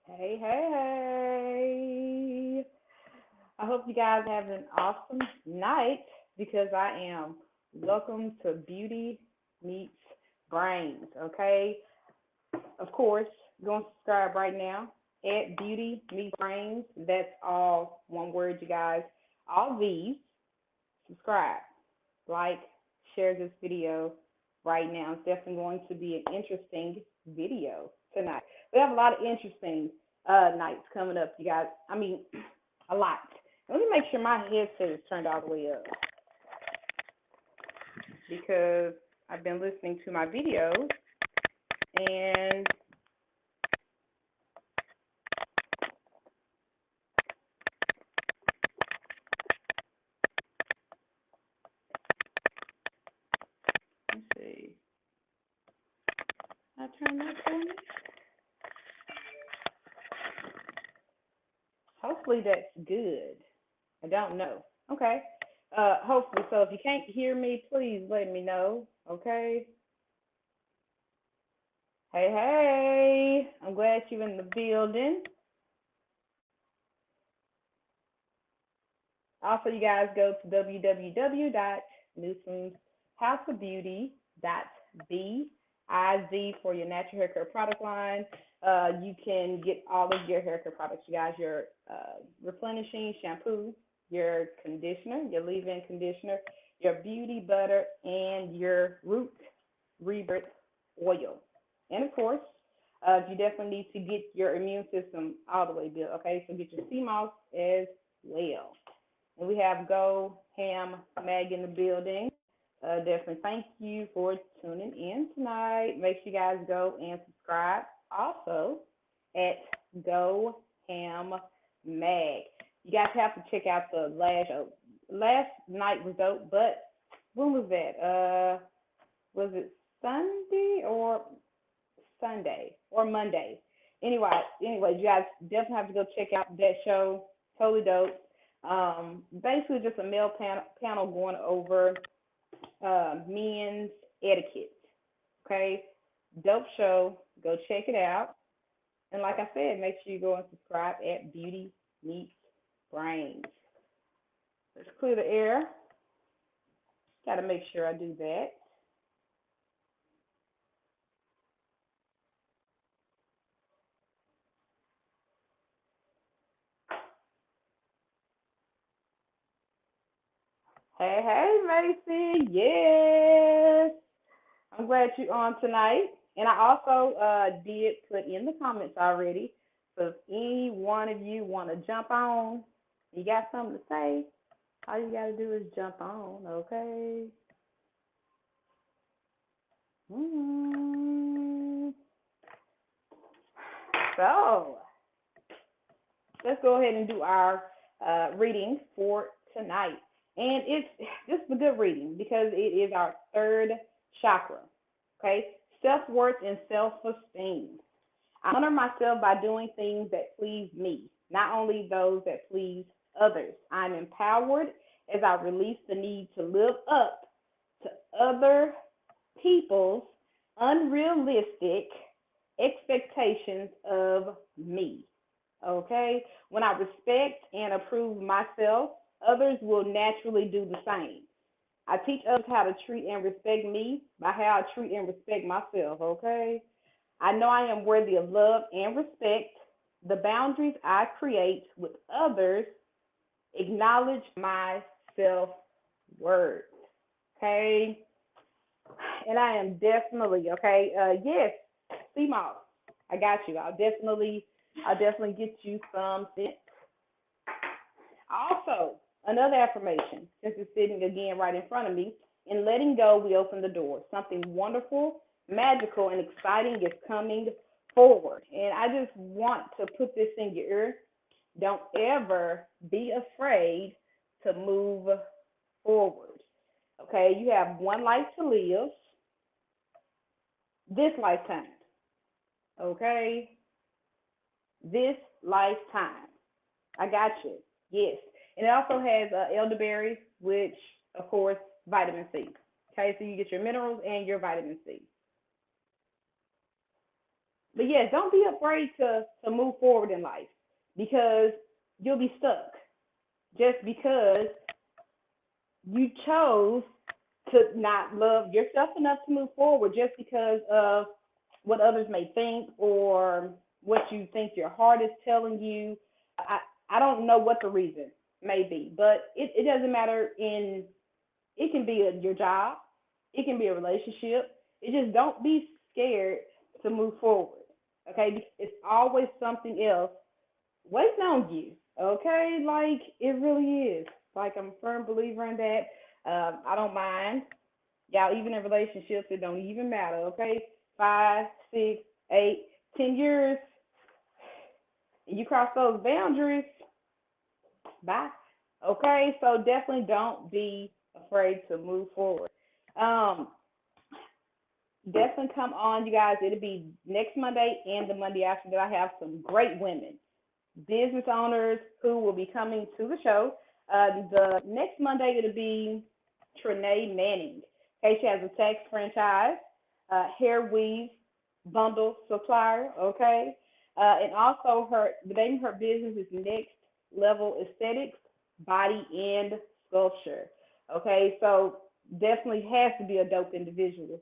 Hey, hey, hey. I hope you guys have an awesome night because I am. Welcome to Beauty Meets Brains, okay? Of course, go and subscribe right now at Beauty Meets Brains. That's all one word, you guys. All these, subscribe, like, share this video right now. It's definitely going to be an interesting video tonight. We have a lot of interesting nights coming up, you guys. I mean, a lot. Let me make sure my headset is turned all the way up because I've been listening to my videos and let's see. I turned that for me. Hopefully that's good. I don't know. Okay. Hopefully. So if you can't hear me, please let me know. Okay. Hey, hey. I'm glad you're in the building. Also, you guys go to www.newsomehouseofbeauty.biz for your natural hair care product line. You can get all of your hair care products, you guys, your replenishing shampoo, your conditioner, your leave-in conditioner, your beauty butter, and your root rebirth oil. And of course, you definitely need to get your immune system all the way built. Okay, so get your sea moss as well. And we have Go Ham Mag in the building. Definitely thank you for tuning in tonight. Make sure you guys go and subscribe also at Go Ham Mag. You guys have to check out the last show. Last night was dope, but when was that? Was it Sunday or Monday? Anyway, you guys definitely have to go check out that show. Totally dope. Basically, just a male panel going over men's etiquette. Okay, dope show. Go check it out. And like I said, make sure you go and subscribe at Beauty Meets Brains. Let's clear the air. Got to make sure I do that. Hey, hey, Macy. Yes. I'm glad you're on tonight. And I also did put in the comments already. So if any one of you want to jump on, you got something to say, all you got to do is jump on, okay? Mm. So let's go ahead and do our reading for tonight. And it's just a good reading because it is our third chakra, okay? Self worth and self esteem. I honor myself by doing things that please me, not only those that please others. I'm empowered as I release the need to live up to other people's unrealistic expectations of me. Okay? When I respect and approve myself, others will naturally do the same. I teach others how to treat and respect me by how I treat and respect myself. Okay? I know I am worthy of love and respect. The boundaries I create with others acknowledge my self worth. Okay? And I am definitely, okay, yes, CMOS, I got you. I'll definitely get you some sense. Also, another affirmation, since it's sitting again right in front of me, in letting go, we open the door. Something wonderful, magical, and exciting is coming forward. And I just want to put this in your ear. Don't ever be afraid to move forward. Okay, you have one life to live this lifetime. Okay, this lifetime. I got you. Yes. And it also has elderberries, which, of course, vitamin C. Okay, so you get your minerals and your vitamin C. But yes, don't be afraid to move forward in life because you'll be stuck just because you chose to not love yourself enough to move forward just because of what others may think or what you think your heart is telling you. I I don't know what the reason may be, but it doesn't matter in it can be your job, it can be a relationship. It just don't be scared to move forward. Okay? It's always something else waiting on you. Okay? Like it really is. Like I'm a firm believer in that. I don't mind. Y'all, even in relationships, it don't even matter, okay? 5, 6, 8, 10 years, and you cross those boundaries, bye. Okay, so definitely don't be afraid to move forward. Um, Definitely come on, you guys. It'll be next Monday and the Monday after that. I have some great women, business owners who will be coming to the show. The next Monday it'll be Trinae Manning. Okay, she has a tax franchise, hair weave bundle supplier. Okay, and also the name of her business is Next Level Aesthetics, Body and Sculpture. Okay, so definitely has to be a dope individual.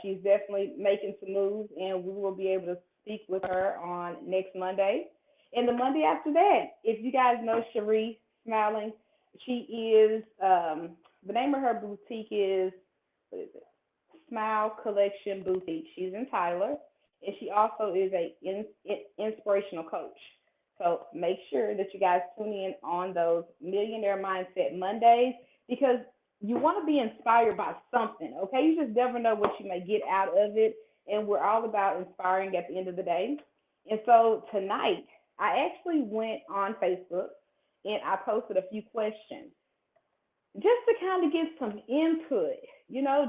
She's definitely making some moves, and we will be able to speak with her on next Monday. And the Monday after that, if you guys know Cherie Smiling, she is the name of her boutique is what is it? Smile Collection Boutique. She's in Tyler, and she also is a inspirational coach. So make sure that you guys tune in on those Millionaire Mindset Mondays because you want to be inspired by something. Okay, you just never know what you may get out of it, and we're all about inspiring at the end of the day. And so tonight, I actually went on Facebook and I posted a few questions just to kind of get some input,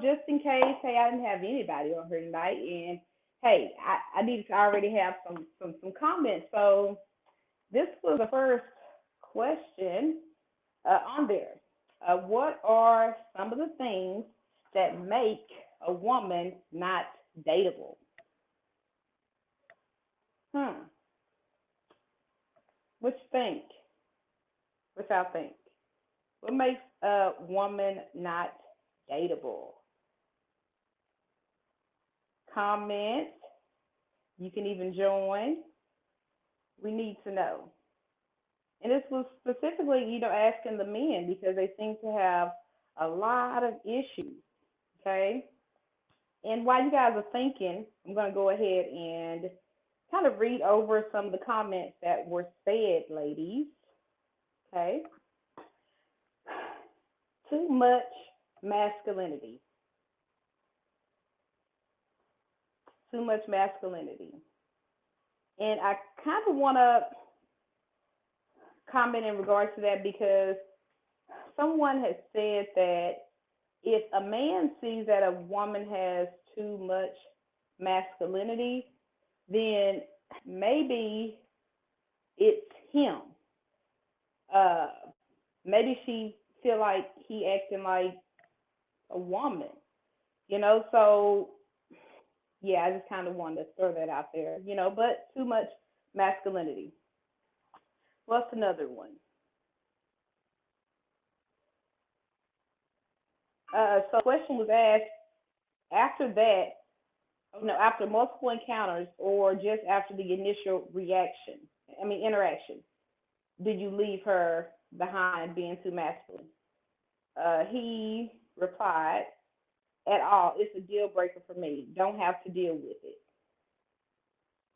just in case, hey, I didn't have anybody on here tonight, and hey, I needed to already have some comments. So this was the first question on there. What are some of the things that make a woman not dateable? Hmm. What you think? What y'all think? What makes a woman not dateable? Comment. You can even join. We need to know. And this was specifically, asking the men because they seem to have a lot of issues. Okay. And while you guys are thinking, I'm going to go ahead and kind of read over some of the comments that were said, ladies. Okay. Too much masculinity. Too much masculinity. And I kind of want to comment in regards to that because someone has said that if a man sees that a woman has too much masculinity, then maybe it's him. Uh, Maybe she feel like he acting like a woman, So yeah, I just kind of wanted to throw that out there, But too much masculinity. What's another one? So the question was asked after that, after multiple encounters or just after the initial interaction, did you leave her behind being too masculine? He replied, at all, it's a deal breaker for me. Don't have to deal with it.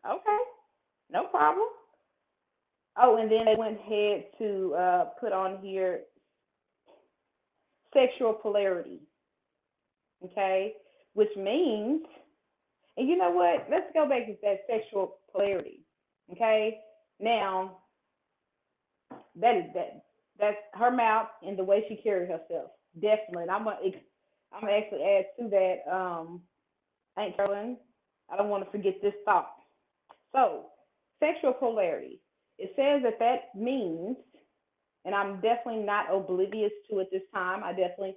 Okay, no problem. Oh, and then they went ahead to put on here sexual polarity, okay? Which means, and you know what? Let's go back to that sexual polarity, okay? Now, that's her mouth and the way she carries herself, definitely. And I'm gonna actually add to that. Aunt Carolyn, I don't want to forget this thought. So, sexual polarity. It says that means, and I'm definitely not oblivious to it this time. I definitely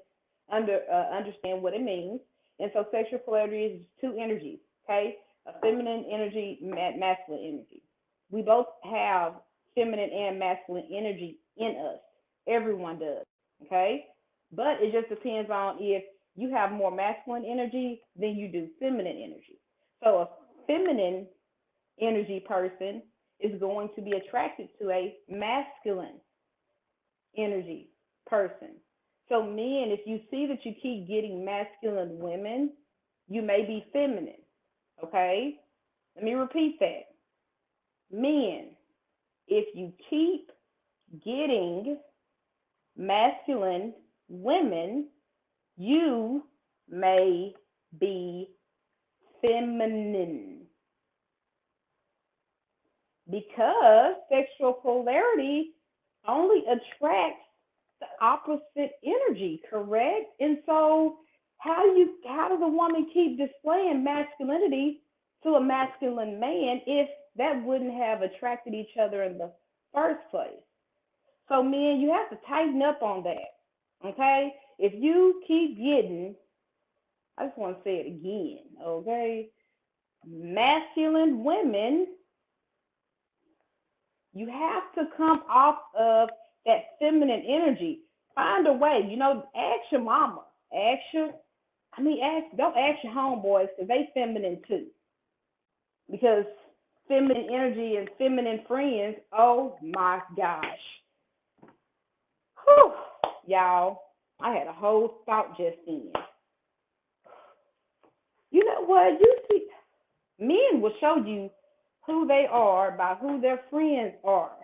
understand what it means. And so, sexual polarity is two energies. Okay, a feminine energy, masculine energy. We both have feminine and masculine energy in us. Everyone does. Okay? But it just depends on if you have more masculine energy than you do feminine energy. So a feminine energy person is going to be attracted to a masculine energy person. So men, if you see that you keep getting masculine women, you may be feminine. Okay? Let me repeat that. Men, if you keep getting masculine women, you may be feminine. Because sexual polarity only attracts the opposite energy, correct? And so how does a woman keep displaying masculinity to a masculine man if that wouldn't have attracted each other in the first place? So men, you have to tighten up on that. Okay? If you keep getting, I just want to say it again, okay? Masculine women, you have to come off of that feminine energy. Find a way. Ask your mama. Don't ask your homeboys because they feminine too. Because feminine energy and feminine friends, oh my gosh. Whew, y'all, I had a whole thought just then. You know what? You see, men will show you who they are by who their friends are.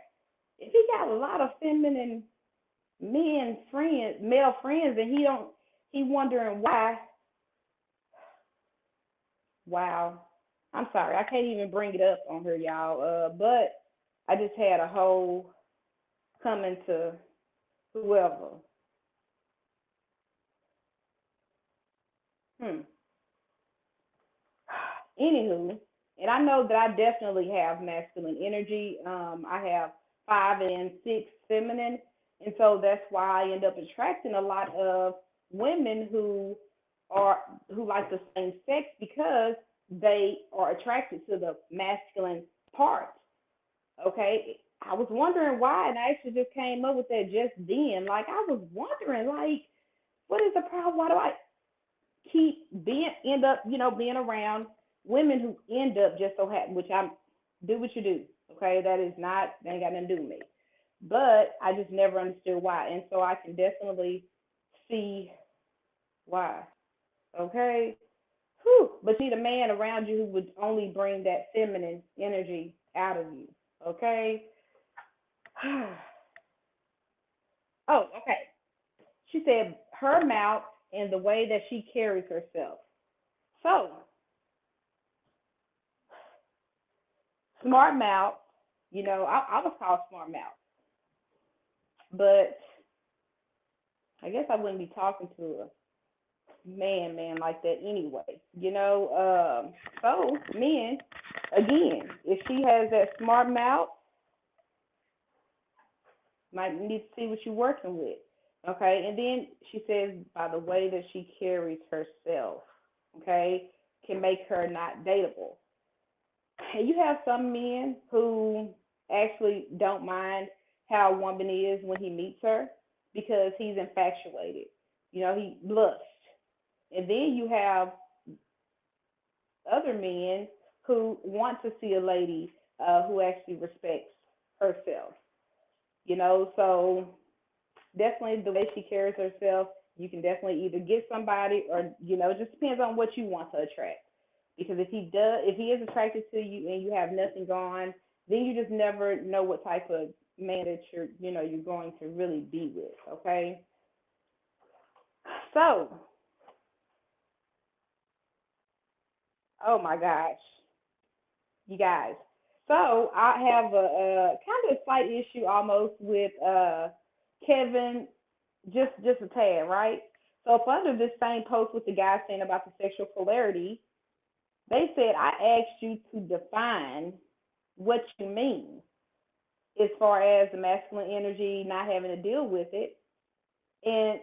If he got a lot of feminine male friends, and he wondering why. Wow. I'm sorry, I can't even bring it up on her, y'all. But I just had a whole coming to whoever. Anywho, and I know that I definitely have masculine energy. I have 5 and 6 feminine, and so that's why I end up attracting a lot of women who like the same sex because they are attracted to the masculine part. Okay, I was wondering why, and I actually just came up with that just then. Like I was wondering, like, what is the problem? Why do I end up being around women who end up just so happen, which I'm do what you do. Okay, that ain't got nothing to do with me. But I just never understood why, and so I can definitely see why. Okay. Whew. But you need a man around you who would only bring that feminine energy out of you. Okay. Oh, okay. She said her mouth and the way that she carries herself. So, smart mouth, I was called smart mouth, but I guess I wouldn't be talking to a man like that anyway. So men, again, if she has that smart mouth, might need to see what you're working with. Okay, and then she says by the way that she carries herself, okay, can make her not dateable. And you have some men who actually don't mind how a woman is when he meets her because he's infatuated. He lusts. And then you have other men who want to see a lady who actually respects herself. So definitely the way she carries herself, you can definitely either get somebody or, it just depends on what you want to attract. Because if he is attracted to you and you have nothing going, then you just never know what type of man that you're going to really be with, okay? So, oh my gosh, you guys. So I have a kind of a slight issue almost with Kevin, just a tad, right? So up under this same post with the guy saying about the sexual polarity, they said I asked you to define what you mean as far as the masculine energy, not having to deal with it. And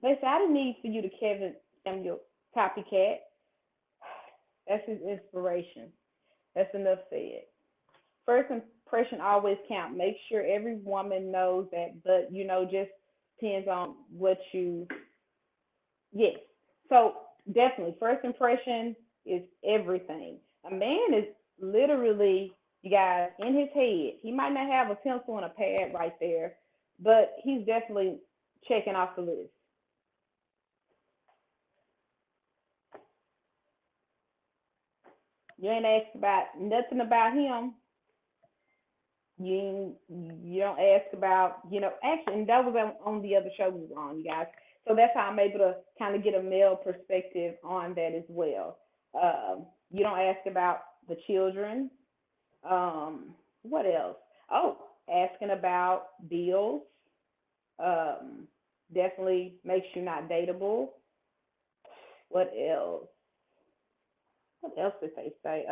they said I didn't need for you to Kevin Samuel copycat. That's his inspiration. That's enough said. First impression always count. Make sure every woman knows that, but just depends on what you. Yes. So definitely, first impression is everything. A man is literally, you guys, in his head. He might not have a pencil and a pad right there, but he's definitely checking off the list. You ain't asked about nothing about him. You you don't ask about, actually, and that was on the other show we were on, you guys. So that's how I'm able to kind of get a male perspective on that as well. You don't ask about the children. What else? Oh, asking about bills. Um, definitely makes you not dateable. What else? What else did they say?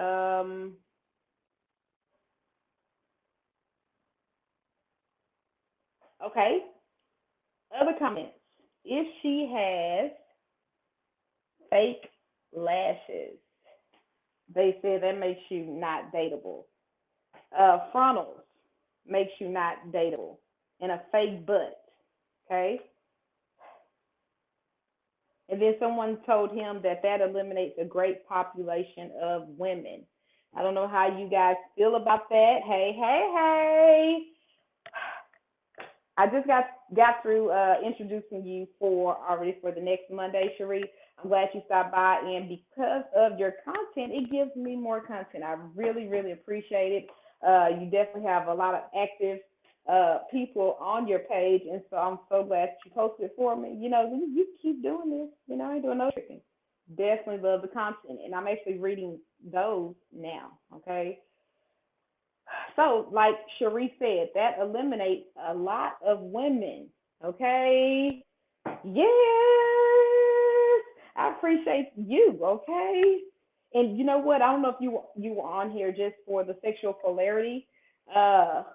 Okay. Other comments. If she has fake lashes, they said that makes you not dateable. Frontals makes you not dateable. And a fake butt. Okay. And then someone told him that that eliminates a great population of women. I don't know how you guys feel about that. Hey, hey, hey. I just got through introducing you for already for the next Monday, Cherie. I'm glad you stopped by, and because of your content, it gives me more content. I really, really appreciate it. You definitely have a lot of active people on your page, and so I'm so glad you posted it for me. You keep doing this. I ain't doing no tricking. Definitely love the content, and I'm actually reading those now. Okay, so, like Cherie said, that eliminates a lot of women. Okay. Yes. I appreciate you. Okay. And you know what? I don't know if you were on here just for the sexual polarity.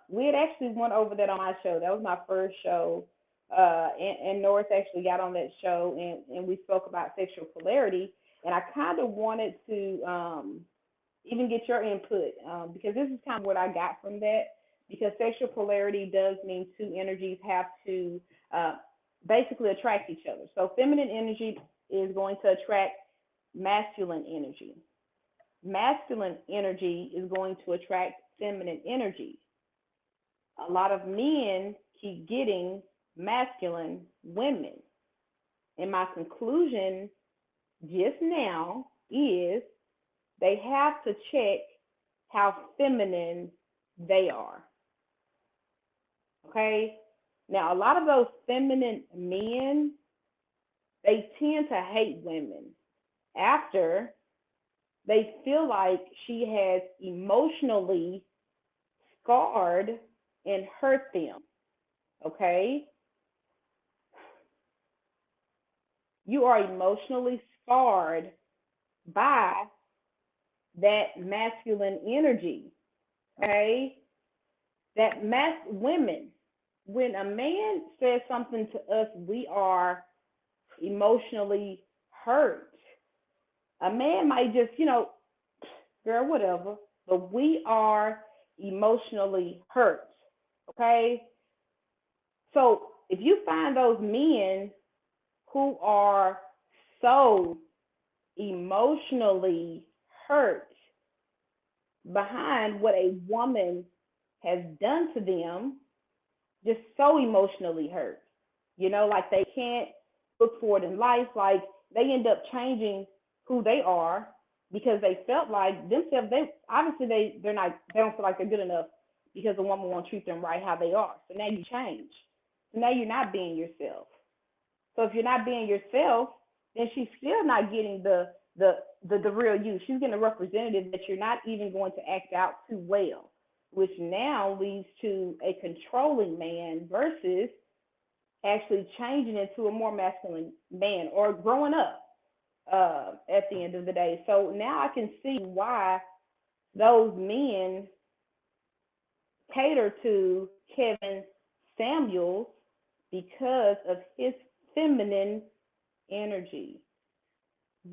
We had actually went over that on my show. That was my first show. And Norris actually got on that show, and we spoke about sexual polarity. And I kind of wanted to even get your input, because this is kind of what I got from that. Because sexual polarity does mean two energies have to uh, basically attract each other. So feminine energy is going to attract masculine energy. Masculine energy is going to attract feminine energy. A lot of men keep getting masculine women. And my conclusion just now is they have to check how feminine they are. Okay? Now, a lot of those feminine men, they tend to hate women after they feel like she has emotionally scarred and hurt them. Okay? You are emotionally scarred by that masculine energy. Okay? That women, when a man says something to us, we are emotionally hurt. A man might just, girl, whatever, but we are emotionally hurt. Okay? So if you find those men who are so emotionally hurt behind what a woman has done to them, just so emotionally hurt, like they can't look forward in life, like they end up changing who they are because they felt like themselves, they don't feel like they're good enough because a woman won't treat them right how they are. So now you change. So now you're not being yourself. So if you're not being yourself, then she's still not getting the real you. She's getting a representative that you're not even going to act out too well, which now leads to a controlling man versus actually changing into a more masculine man or growing up at the end of the day. So now I can see why those men cater to Kevin Samuels because of his feminine energy.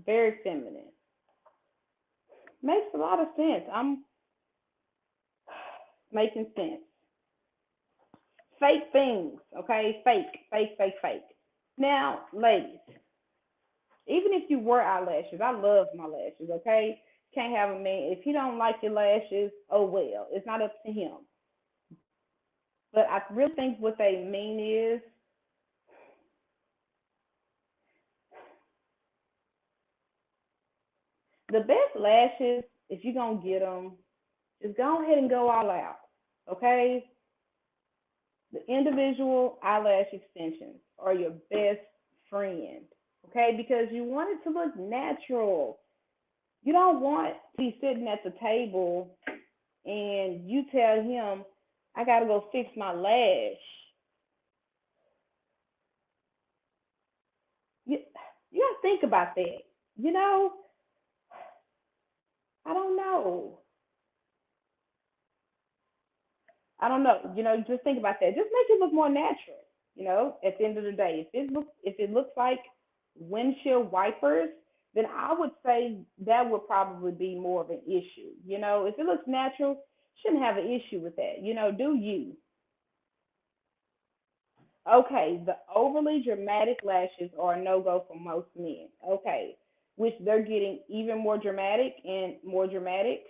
Very feminine. Makes a lot of sense. I'm making sense. Fake things, okay? Fake, fake, fake, fake. Now, ladies, even if you wear eyelashes, I love my lashes, okay? Can't have a man. If he don't like your lashes, oh well. It's not up to him. But I really think what they mean is the best lashes, if you're going to get them, just go ahead and go all out, okay? The individual eyelash extensions are your best friend, okay? Because you want it to look natural. You don't want to be sitting at the table and you tell him, I got to go fix my lash. You, you got to think about that. You know, I don't know. I don't know. Just think about that. Just make it look more natural. At the end of the day, if it looks like windshield wipers, then I would say that would probably be more of an issue. If it looks natural, shouldn't have an issue with that. Do you? Okay, the overly dramatic lashes are a no go for most men. Okay, which they're getting even more dramatic and more dramatic.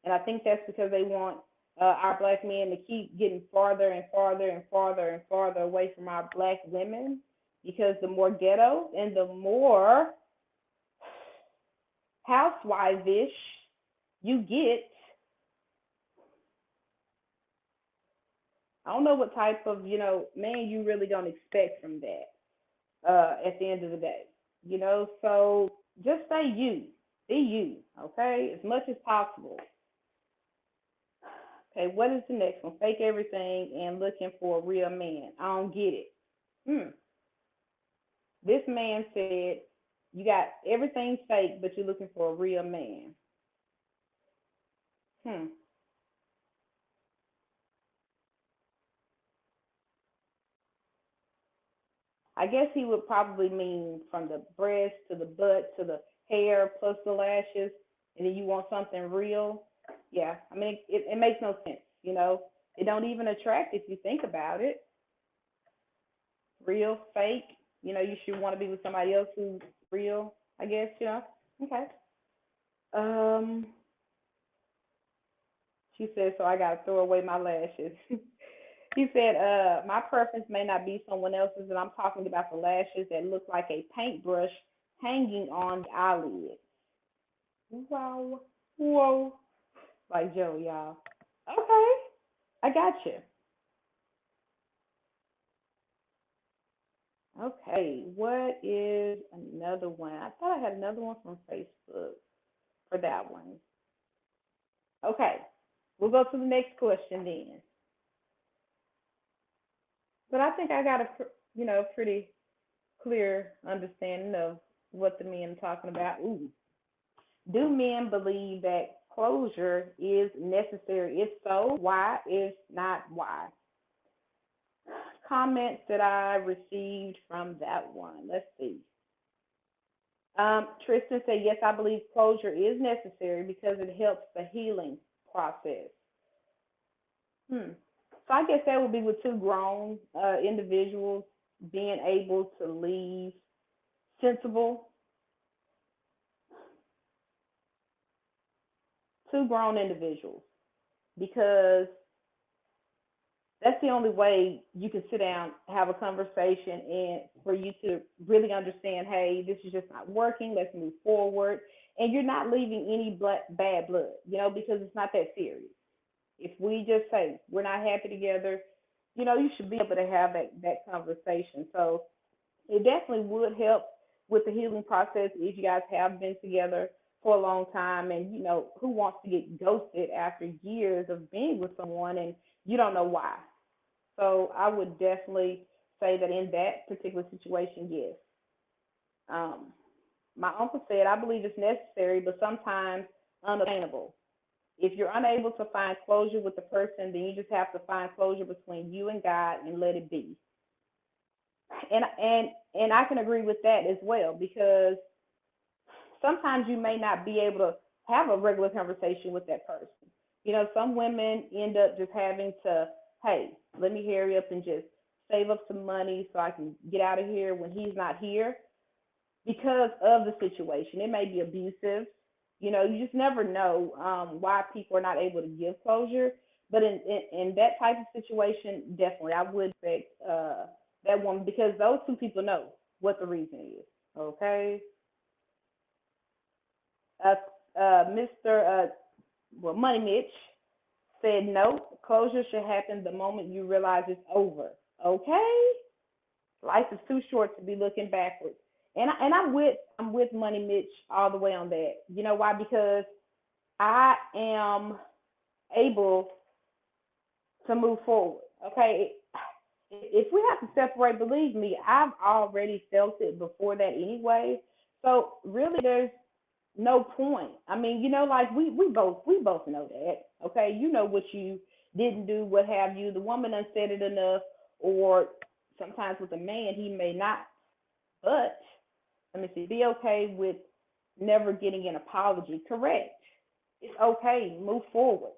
And I think that's because they want our black men to keep getting farther and farther and farther and farther away from our black women because the more ghetto and the more housewife-ish you get, I don't know what type of, man you really gonna expect from that at the end of the day. So just say you. Be you, okay? As much as possible. Okay, what is the next one? Fake everything and looking for a real man. I don't get it. Hmm. This man said you got everything fake, but you're looking for a real man. Hmm. I guess he would probably mean from the breast to the butt to the hair plus the lashes, and then you want something real. Yeah, I mean it makes no sense. It don't even attract if you think about it. Real, fake. You should want to be with somebody else who's real. I guess. Okay. Um, she said, so I gotta throw away my lashes. He said, my preference may not be someone else's, and I'm talking about the lashes that look like a paintbrush hanging on the eyelid. Wow. Whoa. Like Joe, y'all. Okay. I got you. Okay. What is another one? I thought I had another one from Facebook for that one. Okay. We'll go to the next question then. But I think I got a, pretty clear understanding of what the men are talking about. Ooh. Do men believe that closure is necessary? If so, why? If not, why? Comments that I received from that one. Let's see. Tristan said, yes, I believe closure is necessary because it helps the healing process. Hmm. So I guess that would be with two grown individuals being able to leave sensible, two grown individuals, because that's the only way you can sit down, have a conversation, and for you to really understand, hey, this is just not working. Let's move forward, and you're not leaving any bad blood, because it's not that serious. If we just say we're not happy together, you should be able to have that conversation. So it definitely would help with the healing process if you guys have been together for a long time, and who wants to get ghosted after years of being with someone and you don't know why. So I would definitely say that in that particular situation, yes. um, my uncle said, I believe it's necessary but sometimes unobtainable. If you're unable to find closure with the person, then you just have to find closure between you and God and let it be. And I can agree with that as well, because sometimes you may not be able to have a regular conversation with that person. Some women end up just having to, hey, let me hurry up and just save up some money so I can get out of here when he's not here because of the situation. It may be abusive. You just never know why people are not able to give closure. But in that type of situation, definitely, I would expect that woman because those two people know what the reason is. Okay. Uh, Mr. Money Mitch said no. Closure should happen the moment you realize it's over. Okay. Life is too short to be looking backwards. And I'm with Money Mitch all the way on that. You know why? Because I am able to move forward. Okay. If we have to separate, believe me, I've already felt it before that anyway. So really there's no point. I mean, like we both know that. Okay. You know what you didn't do, what have you. The woman done said it enough, or sometimes with a man he may not. But let me see, be okay with never getting an apology. Correct. It's okay. Move forward.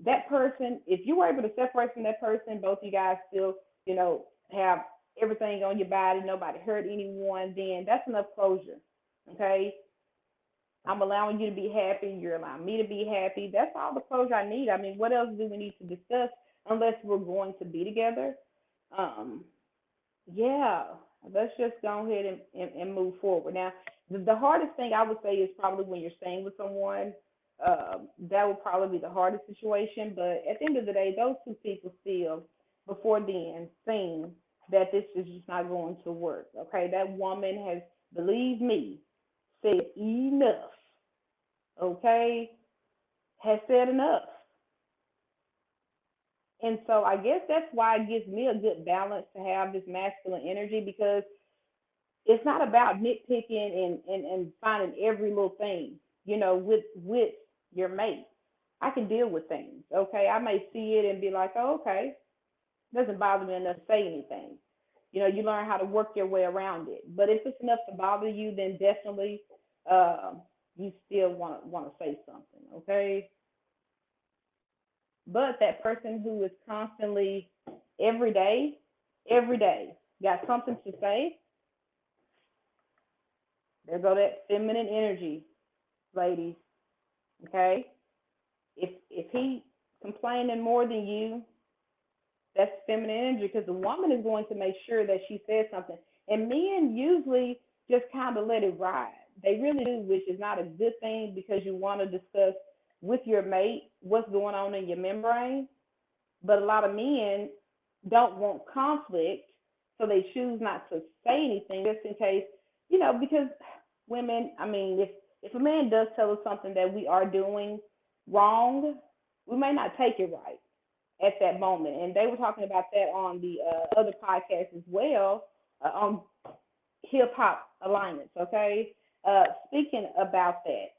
That person, if you were able to separate from that person, both you guys still, have everything on your body, nobody hurt anyone, then that's enough closure. Okay. I'm allowing you to be happy. You're allowing me to be happy. That's all the closure I need. I mean, what else do we need to discuss unless we're going to be together? Um, yeah, let's just go ahead and move forward. Now, the hardest thing I would say is probably when you're staying with someone. That would probably be the hardest situation. But at the end of the day, those two people still, before then, seen that this is just not going to work. Okay, that woman has, believe me, said enough. Okay, has said enough. And so I guess that's why it gives me a good balance to have this masculine energy because it's not about nitpicking and finding every little thing, with your mate. I can deal with things, okay? I may see it and be like, oh, okay, doesn't bother me enough to say anything. You learn how to work your way around it. But if it's enough to bother you, then definitely uh, you still want to say something, okay? But that person who is constantly every day, got something to say, there go that feminine energy, ladies. Okay? If he complaining more than you, that's feminine energy because the woman is going to make sure that she says something. And men usually just kind of let it ride. They really do, which is not a good thing because you want to discuss with your mate what's going on in your membrane. But a lot of men don't want conflict, so they choose not to say anything just in case, because women, I mean, if a man does tell us something that we are doing wrong, we may not take it right at that moment. And they were talking about that on the other podcast as well, on Hip Hop Alliance. Okay, speaking about that,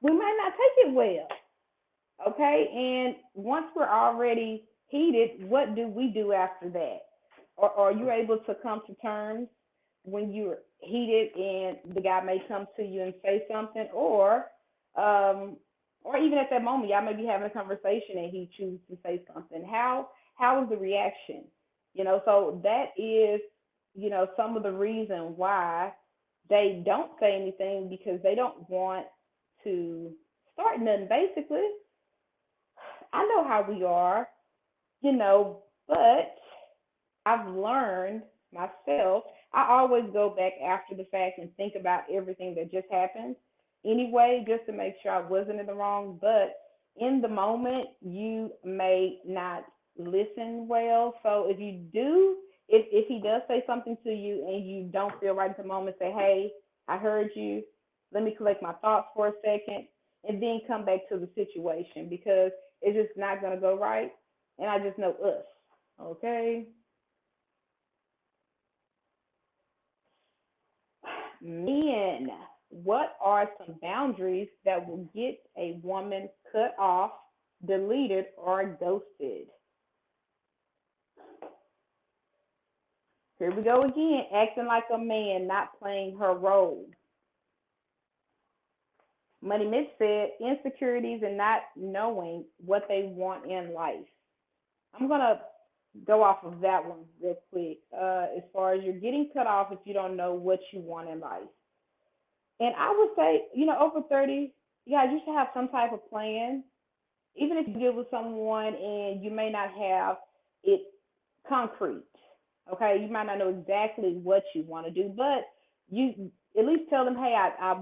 we might not take it well. Okay, and once we're already heated, what do we do after that? Or are you able to come to terms when you're heated and the guy may come to you and say something, um, or even at that moment, y'all may be having a conversation and he chooses to say something. How is the reaction? So that is, some of the reason why they don't say anything because they don't want to start nothing. Basically, I know how we are, but I've learned myself. I always go back after the fact and think about everything that just happened anyway, just to make sure I wasn't in the wrong. But in the moment, you may not listen well. So if you do, if he does say something to you and you don't feel right at the moment, say, hey, I heard you. Let me collect my thoughts for a second and then come back to the situation because it's just not going to go right. And I just know us. Okay. Men, what are some boundaries that will get a woman cut off, deleted, or ghosted? Here we go again, acting like a man, not playing her role. Money Mitch said insecurities and not knowing what they want in life. I'm gonna go off of that one real quick. As far as you're getting cut off if you don't know what you want in life. And I would say, over 30, guys, you should have some type of plan. Even if you deal with someone and you may not have it concrete, okay? You might not know exactly what you want to do, but you at least tell them, hey, I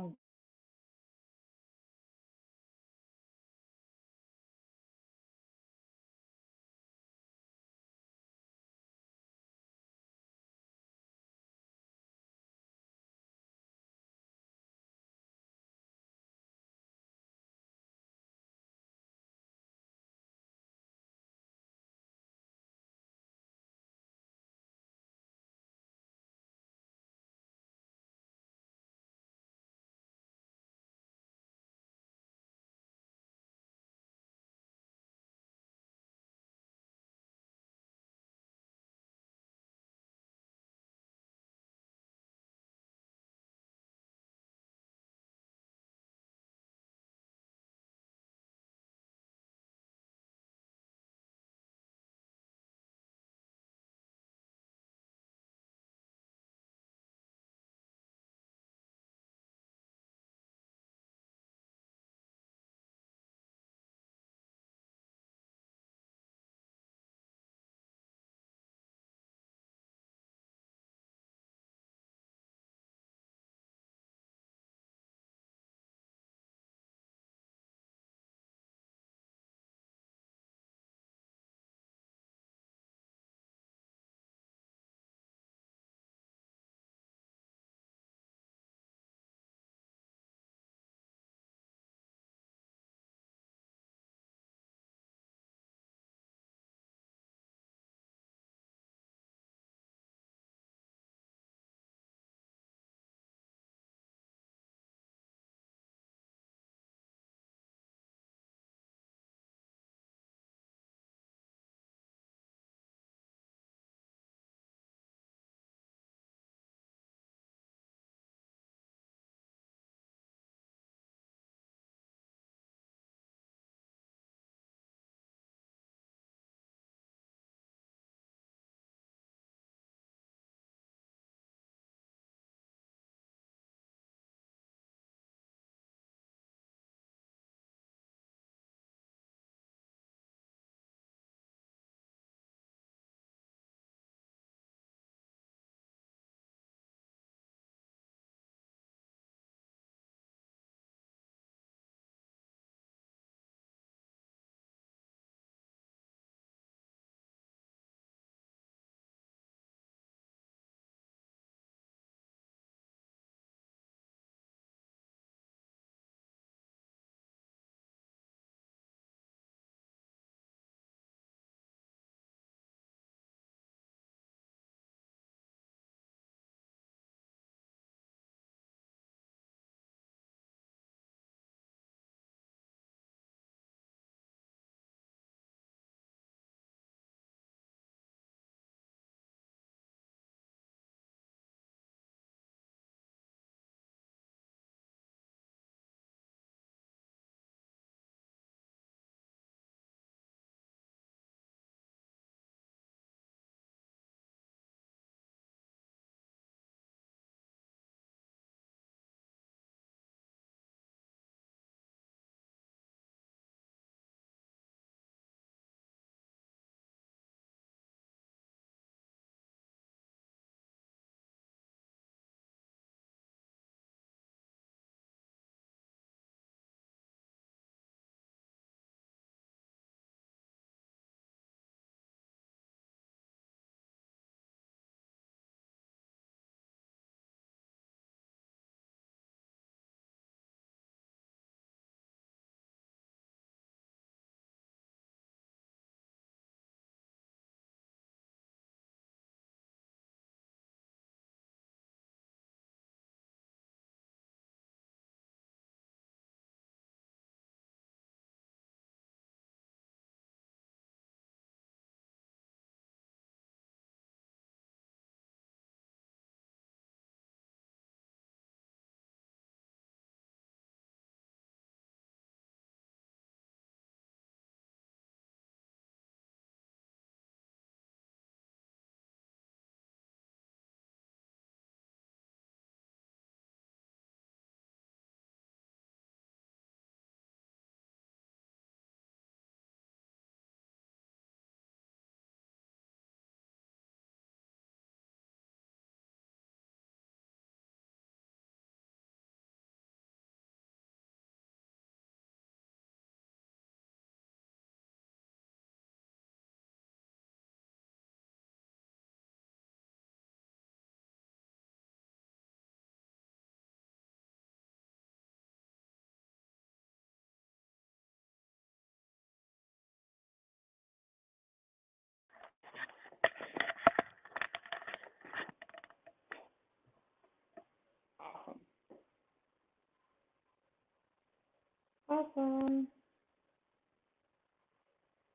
Awesome.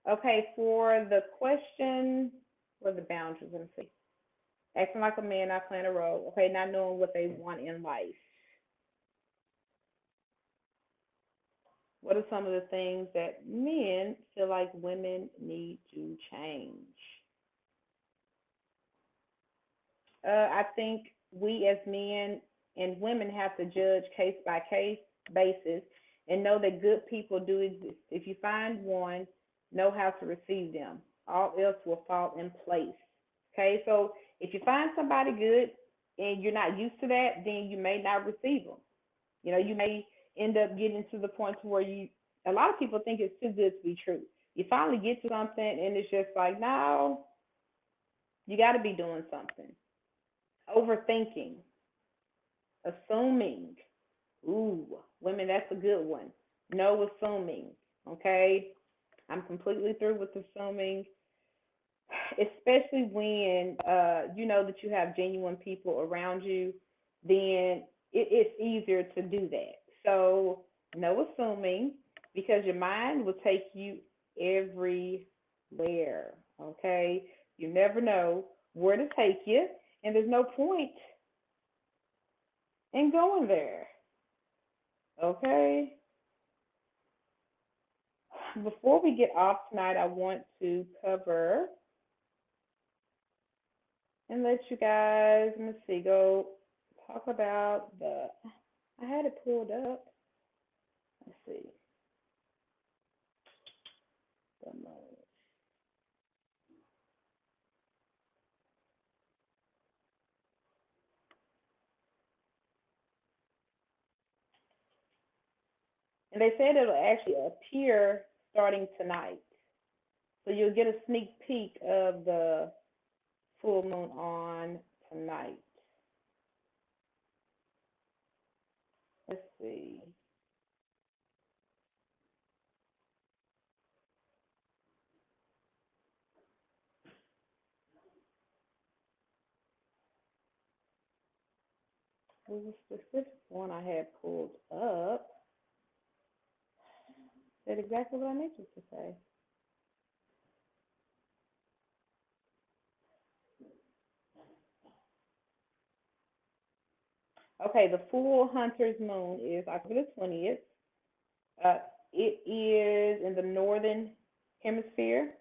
Okay, for the question, what are the boundaries? Let me see. Acting like a man, not playing a role. Okay, not knowing what they want in life. What are some of the things that men feel like women need to change? I think we as men and women have to judge case by case basis and know that good people do exist. If you find one, know how to receive them. All else will fall in place. Okay, so if you find somebody good and you're not used to that, then you may not receive them. You know, you may end up getting to the point to where a lot of people think it's too good to be true. You finally get to something and it's just like, no, you got to be doing something. Overthinking, assuming. Ooh, women, that's a good one. No assuming. Okay, I'm completely through with assuming, especially when you know that you have genuine people around you. Then it's easier to do that. So no assuming, because your mind will take you everywhere. Okay, you never know where to take you, and there's no point in going there. Okay. Before we get off tonight, I want to cover and let you guys, let me see, go talk about I had it pulled up. Let's see. And they said it'll actually appear starting tonight. So you'll get a sneak peek of the full moon on tonight. Let's see. There's a specific one I had pulled up. Said exactly what I needed to say. Okay, the full hunter's moon is October the 20th. Uh, it is in the northern hemisphere.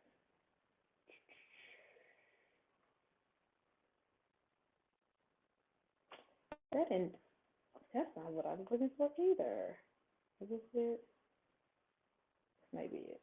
That didn't, that's not what I was looking for either. Is this it? Maybe it.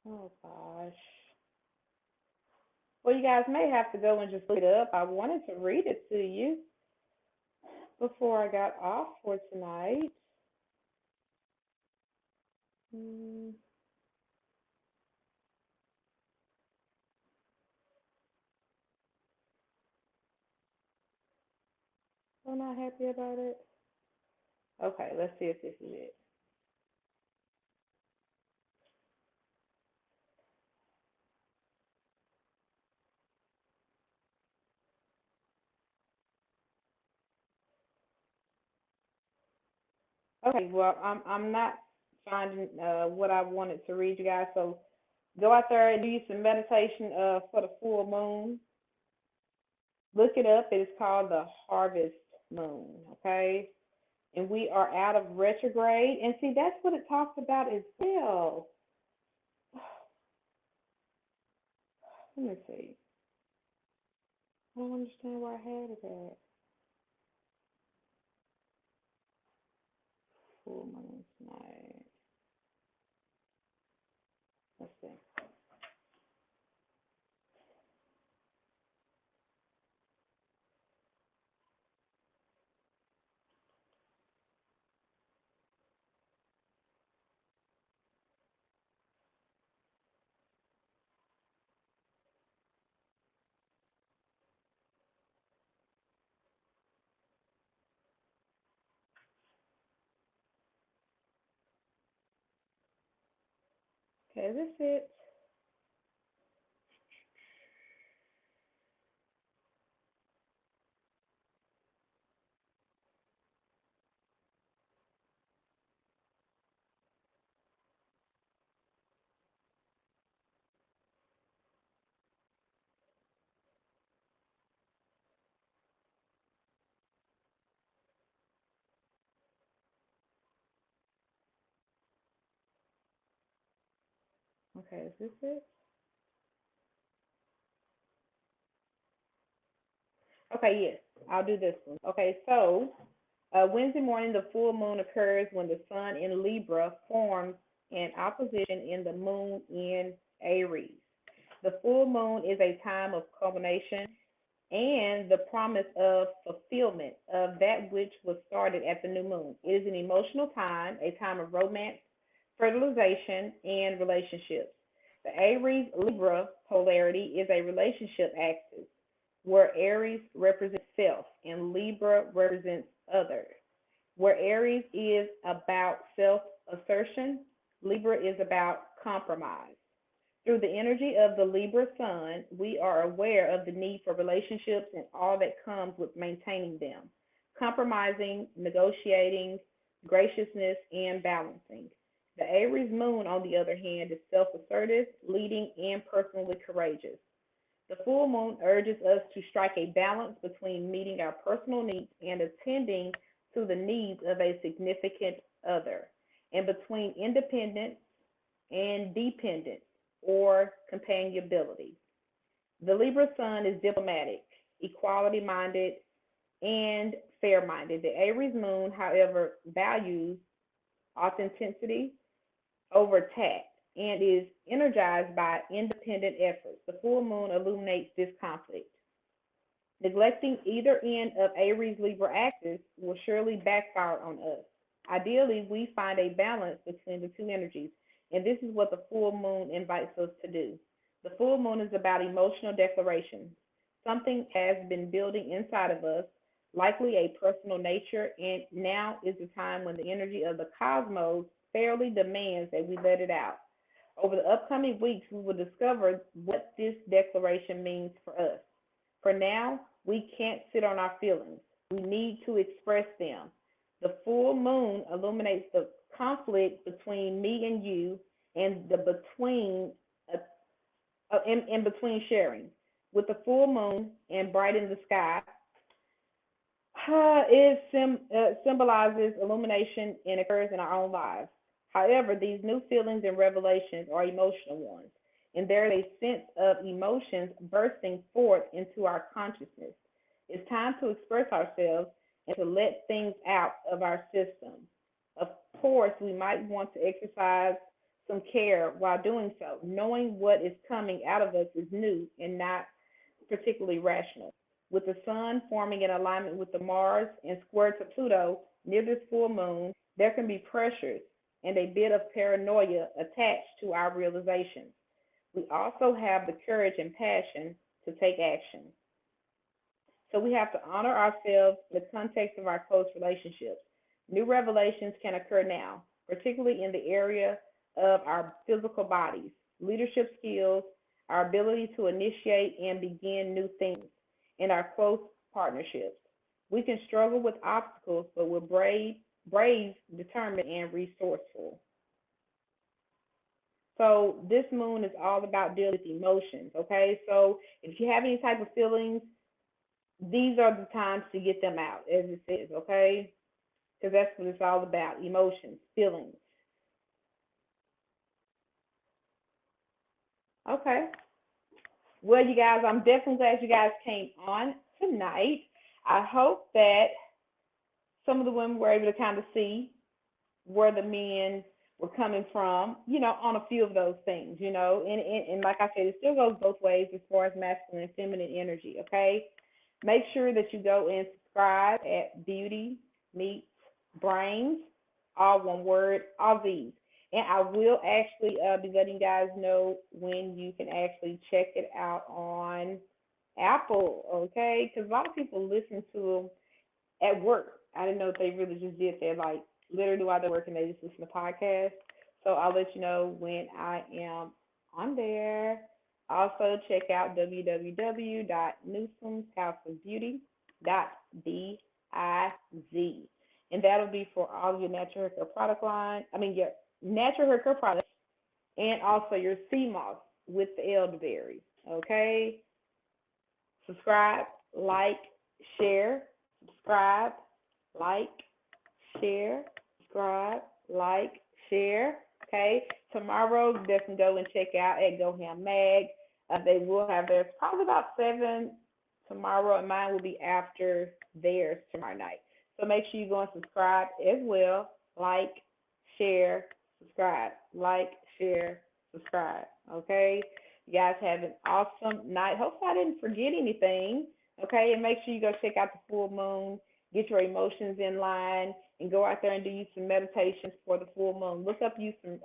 Oh gosh. Well, you guys may have to go and just look it up. I wanted to read it to you before I got off for tonight. Hmm. I'm not happy about it. Okay, let's see if this is it. Okay, well, I'm not finding what I wanted to read you guys. So go out there and do some meditation for the full moon. Look it up. It is called the harvest moon. Okay, and we are out of retrograde. And see, that's what it talks about as well. Let me see. I don't understand where I had it at. Full moon tonight. Let's see. Okay, is this it? Okay, is this it? Okay, yes, I'll do this one. Okay, so Wednesday morning, the full moon occurs when the sun in Libra forms an opposition in the moon in Aries. The full moon is a time of culmination and the promise of fulfillment of that which was started at the new moon. It is an emotional time, a time of romance, fertilization, and relationships. The Aries Libra polarity is a relationship axis where Aries represents self and Libra represents others. Where Aries is about self assertion, Libra is about compromise. Through the energy of the Libra sun, we are aware of the need for relationships and all that comes with maintaining them, compromising, negotiating, graciousness, and balancing. The Aries moon, on the other hand, is self assertive, leading, and personally courageous. The full moon urges us to strike a balance between meeting our personal needs and attending to the needs of a significant other, and between independence and dependence or companionability. The Libra sun is diplomatic, equality minded, and fair minded. The Aries moon, however, values authenticity over tact and is energized by independent efforts. The full moon illuminates this conflict. Neglecting either end of Aries Libra axis will surely backfire on us. Ideally, we find a balance between the two energies, and this is what the full moon invites us to do. The full moon is about emotional declarations. Something has been building inside of us, likely a personal nature, and now is the time when the energy of the cosmos fairly demands that we let it out. Over the upcoming weeks, we will discover what this declaration means for us. For now, we can't sit on our feelings. We need to express them. The full moon illuminates the conflict between me and you and the between in between sharing. With the full moon and bright in the sky, symbolizes illumination and occurs in our own lives. However, these new feelings and revelations are emotional ones, and there is a sense of emotions bursting forth into our consciousness. It's time to express ourselves and to let things out of our system. Of course, we might want to exercise some care while doing so. Knowing what is coming out of us is new and not particularly rational. With the sun forming in alignment with the Mars and square to Pluto near this full moon, there can be pressures and a bit of paranoia attached to our realizations. We also have the courage and passion to take action. So we have to honor ourselves in the context of our close relationships. New revelations can occur now, particularly in the area of our physical bodies, leadership skills, our ability to initiate and begin new things, and our close partnerships. We can struggle with obstacles, but we're brave, determined, and resourceful. So this moon is all about dealing with emotions, okay? So if you have any type of feelings, these are the times to get them out, as it says, okay? Because that's what it's all about, emotions, feelings. Okay. Well, you guys, I'm definitely glad you guys came on tonight. I hope that some of the women were able to kind of see where the men were coming from, on a few of those things, and like I said, it still goes both ways as far as masculine and feminine energy, okay? Make sure that you go and subscribe at Beauty Meets Brains, all one word, all these. And I will actually be letting you guys know when you can actually check it out on Apple, okay? Because a lot of people listen to them at work. I didn't know if they really just did that, like literally while they're working, they just listen to podcasts. So I'll let you know when I am on there. Also, check out www.newsomhouseofbeauty.biz. And that'll be for all of your natural hair care product line. I mean, your natural hair care products and also your sea moss with the elderberry. Okay? Subscribe, like, share, subscribe, like, share, subscribe, like, share. Okay. Tomorrow, definitely go and check out at Go Ham Mag. They will have theirs probably about 7 tomorrow, and mine will be after theirs tomorrow night. So make sure you go and subscribe as well. Like, share, subscribe. Like, share, subscribe. Okay. You guys have an awesome night. Hopefully, I didn't forget anything. Okay. And make sure you go check out the full moon, get your emotions in line, and go out there and do you some meditations for the full moon. Look up you some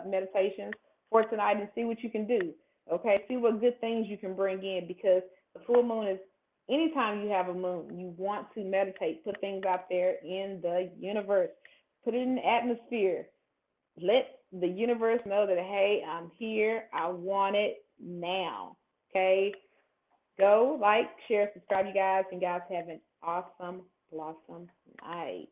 meditations for tonight and see what you can do. Okay. See what good things you can bring in, because the full moon is anytime you have a moon, you want to meditate, put things out there in the universe, put it in the atmosphere. Let the universe know that, hey, I'm here. I want it now. Okay? Go, like, share, subscribe, you guys, and guys have an awesome, blossom night.